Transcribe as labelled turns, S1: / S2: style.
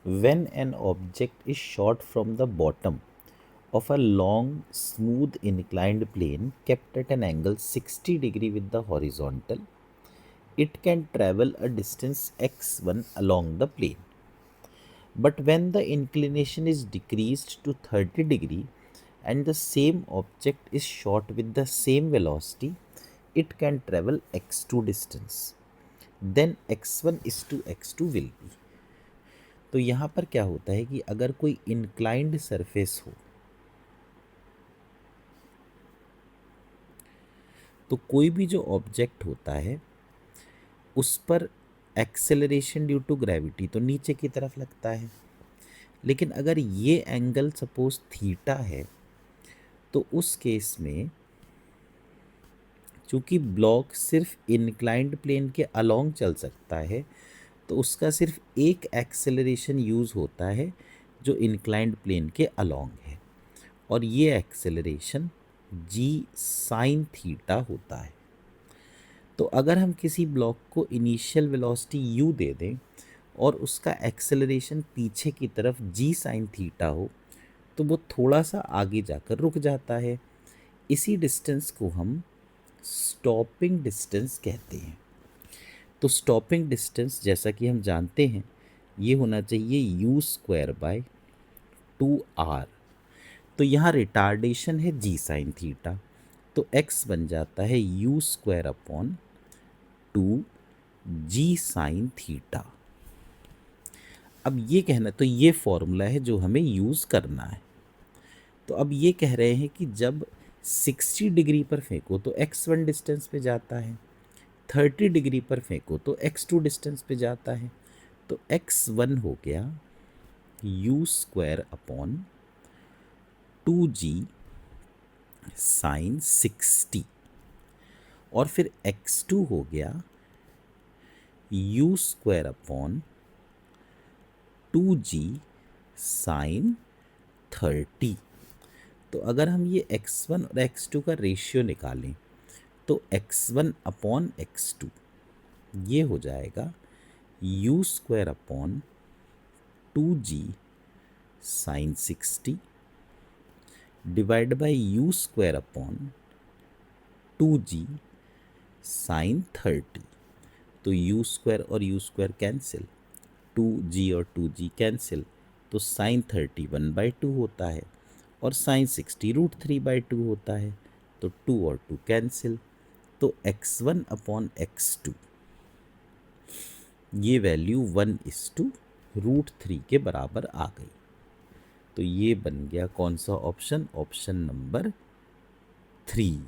S1: When an object is shot from the bottom of a long, smooth, inclined plane kept at an angle 60 degree with the horizontal, it can travel a distance x1 along the plane. But when the inclination is decreased to 30 degree and the same object is shot with the same velocity, it can travel x2 distance. Then x1 is to x2 will be. तो यहाँ पर क्या होता है कि अगर कोई inclined surface हो तो कोई भी जो ऑब्जेक्ट होता है उस पर एक्सेलरेशन ड्यू टू ग्रेविटी तो नीचे की तरफ लगता है, लेकिन अगर ये एंगल सपोज थीटा है तो उस केस में चूंकि ब्लॉक सिर्फ इनक्लाइंड प्लेन के अलोंग चल सकता है तो उसका सिर्फ एक एक्सेलरेशन यूज़ होता है जो इनक्लाइंड प्लेन के अलोंग है, और ये एक्सेलरेशन जी साइन थीटा होता है। तो अगर हम किसी ब्लॉक को इनिशियल वेलोसिटी यू दे दें और उसका एक्सेलरेशन पीछे की तरफ जी साइन थीटा हो तो वो थोड़ा सा आगे जाकर रुक जाता है। इसी डिस्टेंस को हम स्टॉपिंग डिस्टेंस कहते हैं। तो स्टॉपिंग डिस्टेंस जैसा कि हम जानते हैं ये होना चाहिए यू स्क्वायर बाय 2r। तो यहाँ रिटार्डेशन है जी साइन थीटा, तो x बन जाता है u square upon 2 g sine theta. अब ये कहना, तो ये फॉर्मूला है जो हमें यूज़ करना है। तो अब ये कह रहे हैं कि जब 60 डिग्री पर फेंको तो x1 डिस्टेंस पे जाता है, 30 डिग्री पर फेंको तो x2 डिस्टेंस पे जाता है। तो x1 हो गया you square upon 2g sine 60, और फिर x2 हो गया you square upon 2g sine 30। तो अगर हम ये x1 और x2 का रेशियो निकालें तो x1 अपॉन x2 ये हो जाएगा u square upon 2g sine 60 divide by u square upon 2g sine 30। तो यू स्क्वायर और यू स्क्वायर कैंसिल, 2g और 2g कैंसिल, तो साइन 30 1/2 होता है और साइन 60 √3/2 होता है। तो 2 और 2 कैंसिल, तो x1 अपॉन x2 ये वैल्यू 1:√3 के बराबर आ गई। तो ये बन गया कौन सा ऑप्शन? Option number 3।